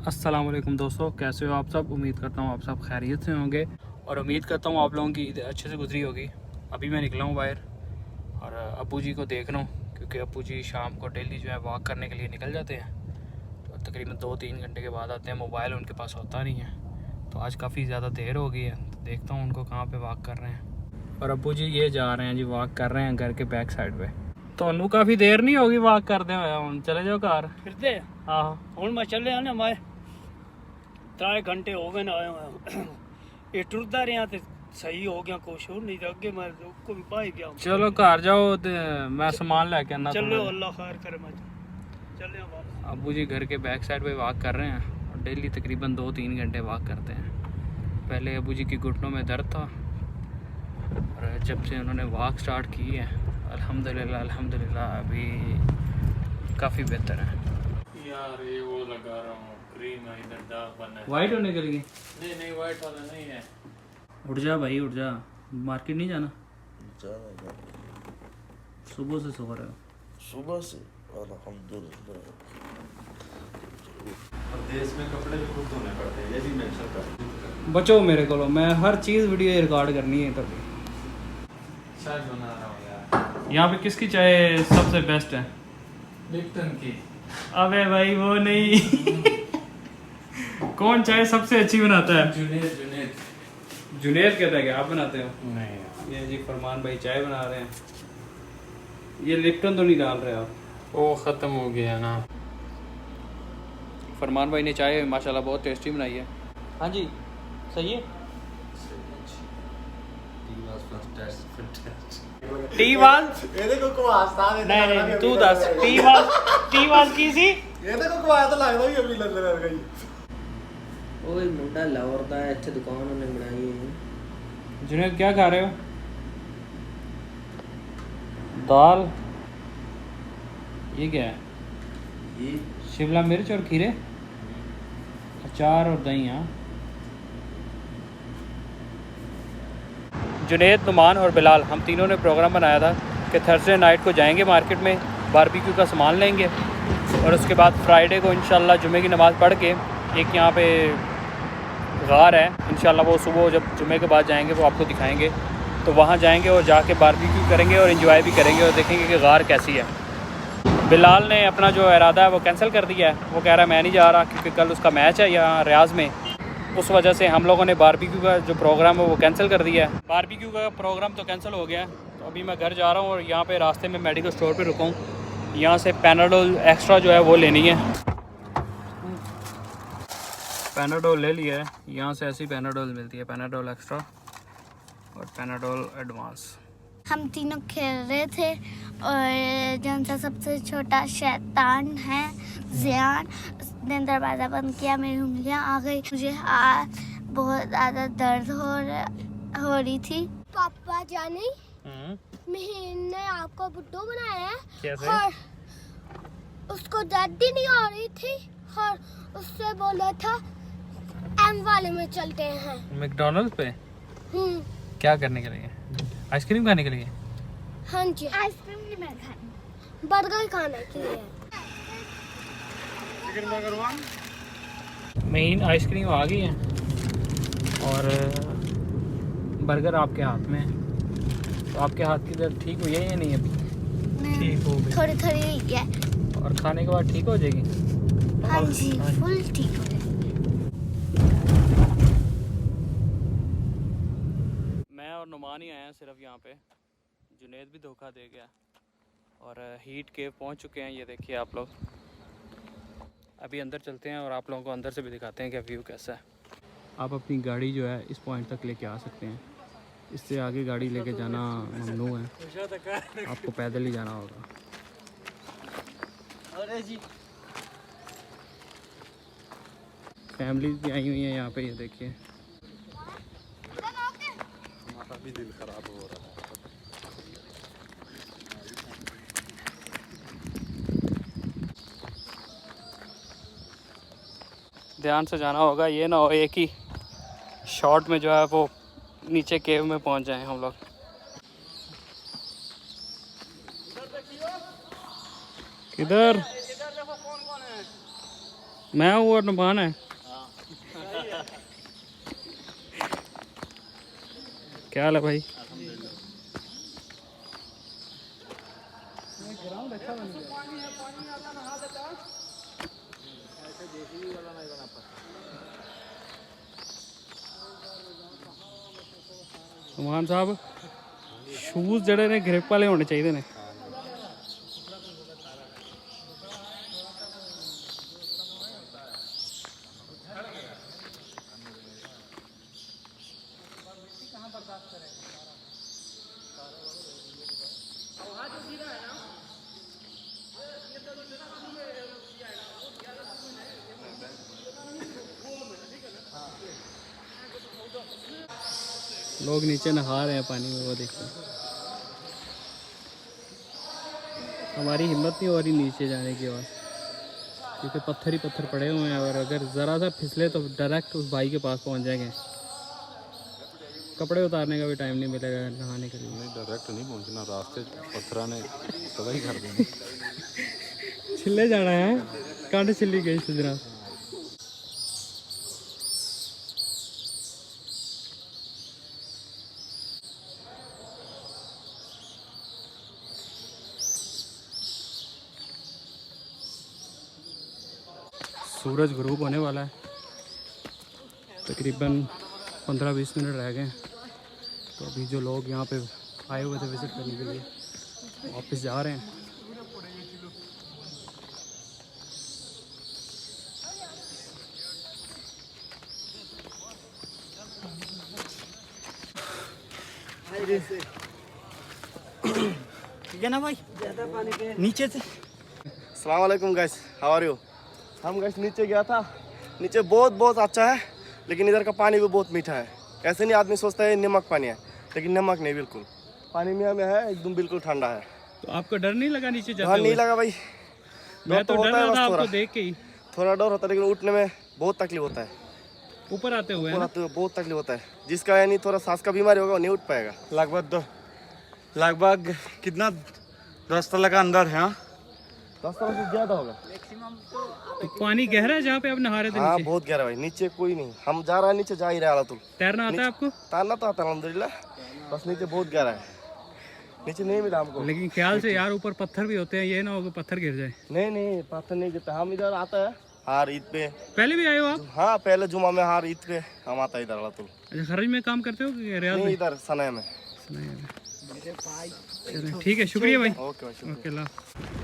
अस्सलाम वालेकुम दोस्तों, कैसे हो आप सब। उम्मीद करता हूँ आप सब खैरियत से होंगे और उम्मीद करता हूँ आप लोगों की ईद अच्छे से गुजरी होगी। अभी मैं निकला हूँ बाहर और अब्बू जी को देख रहा हूँ, क्योंकि अब्बू जी शाम को डेली जो है वॉक करने के लिए निकल जाते हैं। तो तकरीबन 2-3 घंटे के बाद आते हैं। मोबाइल उनके पास होता नहीं है, तो आज काफ़ी ज़्यादा देर हो गई है। तो देखता हूँ उनको कहाँ पर वॉक कर रहे हैं। और अब्बू जी ये जा रहे हैं जी, वॉक कर रहे हैं घर के बैक साइड पर। तो काफ़ी देर नहीं होगी वॉक करते हुए, हम चले जाओ घर फिरते हाँ हूँ मैं चले आने मैं 3 घंटे हो गए ना आया ये टुरदा रहा तो सही हो गया कुछ और नहीं तो अगे मैं को भी पाई गया। चलो घर जाओ ते मैं सामान लेके आना। चलो अल्लाह खैर करे मैं चले वापस। अब्बू जी घर के बैक साइड पे वॉक कर रहे हैं और डेली तकरीबन 2-3 घंटे वॉक करते हैं। पहले अब्बू जी की घुटनों में दर्द था और जब से उन्होंने वॉक स्टार्ट की है अल्हम्दुलिल्लाह अभी काफ़ी बेहतर है। यार ये वो लगा रहा हूँ क्रीम है, इधर दाग बना है। वाइट होने के लिए नहीं वाइट वाला नहीं है। उठ जा भाई उठ जा, मार्केट नहीं जाना। सुबह से सो रहे हो? सुबह से अल्हम्दुलिल्लाह। और देश में कपड़े भी खुद धोने पड़ते हैं, ये भी मेंशन कर। बचो मेरे को, मैं हर चीज़ वीडियो रिकॉर्ड करनी है तभी। चाय बना रहा हूँ यार। यहाँ पे किसकी चाय सबसे बेस्ट है? लिप्टन की। अबे भाई वो नहीं कौन चाय सबसे अच्छी बनाता है? जुनेद जुनेद कहता है कि आप बनाते हो? नहीं यार। ये जी फरमान भाई चाय बना रहे हैं। ये लिप्टन तो नहीं डाल रहे आप? वो ख़त्म हो गया ना। फरमान भाई ने चाय माशाल्लाह बहुत टेस्टी बनाई है। हाँ जी सही है। टी वाल ਇਹਦੇ ਕੋ ਕਵਾਸ ਤਾਂ नहीं तू दस टी वाल की सी ਇਹਦੇ ਕੋ ਕਵਾਸ ਤਾਂ ਲੱਗਦਾ ਵੀ ਅਮੀ ਲੱਲੇ ਵਰਗਾ ਹੀ। ओए मुंडा लाहौर दा है, अच्छी दुकान उन्हें बनाई है। जुनेद क्या खा रहे हो? दाल। ये क्या है? ये शिमला मिर्च और खीरे, अचार और दही। हाँ जुनेद, नुमान और बिलाल हम तीनों ने प्रोग्राम बनाया था कि थर्सडे नाइट को जाएंगे मार्केट में, बारबेक्यू का सामान लेंगे और उसके बाद फ्राइडे को इंशाल्लाह जुमे की नमाज़ पढ़ के एक यहाँ पे गार है, इंशाल्लाह वो सुबह जब जुमे के बाद जाएंगे वो आपको दिखाएंगे। तो वहाँ जाएंगे और जाके बारबेक्यू करेंगे और एंजॉय भी करेंगे और देखेंगे कि गार कैसी है। बिलाल ने अपना जो इरादा है वो कैंसिल कर दिया है। वो कह रहा है मैं नहीं जा रहा क्योंकि कल उसका मैच है यहाँ रियाज में। उस वजह से हम लोगों ने बारबेक्यू का जो प्रोग्राम है वो कैंसिल कर दिया है। बारबेक्यू का प्रोग्राम तो कैंसिल हो गया है। तो अभी मैं घर जा रहा हूँ और यहाँ पे रास्ते में मेडिकल स्टोर पे रुका हूँ। यहाँ से पैनाडोल एक्स्ट्रा जो है वो लेनी है। पैनाडोल ले लिया है, यहाँ से ऐसी पैनाडोल मिलती है, पैनाडोल एक्स्ट्रा और पैनाडोल एडवांस। हम तीनों खेल रहे थे और जौन सा सबसे छोटा शैतान है ज़ियान, उसने दरवाज़ा बंद किया, मेरी उंगलियां आ गई, मुझे बहुत ज़्यादा दर्द हो रही थी। पापा जाने मैंने आपको बुड्ढो बनाया है। कैसे? और उसको दर्द ही नहीं आ रही थी और उससे बोला था एम वाले में चलते हैं। मैकडॉनल्ड्स पे क्या करने के लिए? आइसक्रीम खाने के लिए? हाँ जी आइसक्रीम नहीं, मैं खाने बर्गर खाने के लिए। मेन आइसक्रीम आ गई है और बर्गर आपके हाथ में है। तो आपके हाथ की दर्द ठीक हुई है या नहीं? अभी ठीक हो गई, थोड़ी थोड़ी हुई है और खाने के बाद ठीक हो जाएगी। हाँ जी फुल ठीक हो जाएगी। मैं और नुमान ही आए हैं सिर्फ यहाँ पे। जुनेद भी धोखा दे गया और हीट केव पहुँच चुके हैं। ये देखिए आप लोग, अभी अंदर चलते हैं और आप लोगों को अंदर से भी दिखाते हैं कि व्यू कैसा है। आप अपनी गाड़ी जो है इस पॉइंट तक लेके आ सकते हैं, इससे आगे गाड़ी लेके जाना ममनू है, आपको पैदल ही जाना होगा। फैमिलीज भी आई हुई हैं यहाँ पे, ये देखिए। हमारा भी दिल खराब हो रहा है। ध्यान से जाना होगा, ये ना हो एक ही शॉट में जो है वो नीचे केव में पहुंच जाएं हम लोग। किधर? मैं हूँ और नुमान है। क्या हाल है भाई? नुमान साहब शूज़ जड़े ने ग्रिप वाले होने चाहिए ने। लोग नीचे नहा रहे हैं पानी में, वो देखो। हमारी हिम्मत नहीं हो रही नीचे जाने की और, क्योंकि पत्थर ही पत्थर पड़े हुए हैं और अगर ज़रा सा फिसले तो डायरेक्ट उस भाई के पास पहुंच जाएंगे। कपड़े उतारने का भी टाइम नहीं मिलेगा नहाने के लिए। नहीं डायरेक्ट नहीं पहुंचना, रास्ते पत्थरा ने तबाही कर देनी। छिल्ले जाना है, कांटे छिल्ली गई जरा। सूरज ग्रूप होने वाला है, तकरीबन 15-20 मिनट रह गए। तो अभी जो लोग यहाँ पे आए हुए थे विज़िट करने के लिए वापस जा रहे हैं। ठीक है ना भाई, ज़्यादा पानी के नीचे से। अस्सलाम वालेकुम गाइस, हाउ आर यू। हम गाइस नीचे गया था, नीचे बहुत अच्छा है, लेकिन इधर का पानी भी बहुत मीठा है। ऐसे नहीं आदमी सोचता है नमक पानी है, लेकिन नमक नहीं, बिल्कुल पानी में है एकदम बिल्कुल ठंडा है। तो आपको डर नहीं लगा नीचे जाते हाँ हुए? नहीं लगा भाई, मैं तो डर रहा था आपको देख के ही। थोड़ा डर होता है, लेकिन उठने में बहुत तकलीफ होता है। ऊपर आते हुए है ना? बहुत तकलीफ होता है। जिसका यानी थोड़ा सांस का बीमारी होगा वो नहीं उठ पाएगा। लगभग कितना रास्ता लगा अंदर है? 10 तरह से ज्यादा होगा। तो पानी गहरा है जहाँ पे आप नहा रहे थे? हाँ नीचे बहुत गहरा भाई, नीचे कोई नहीं। हम जा रहा है नीचे, जा ही रहा है। तैरना आता है आपको? तैरना तो आता है अल्हम्दुलिल्लाह, बस नीचे बहुत गहरा है, नीचे नहीं मिला हमको। लेकिन ख्याल से यार ऊपर पत्थर भी होते हैं, ये ना हो कि पत्थर गिर जाए। नहीं पत्थर नहीं गिरता। हम इधर आता है हर ईद पे। पहले भी आए हो आप? हाँ पहले जुमा में हर ईद पे हम आता है इधर अलातुल। अच्छा, खरज में काम करते हो कि रियाद नहीं में? इधर सनाया में। ठीक है, शुक्रिया भाई। ओके भाई, शुक्रिया। ओके, अल्लाह।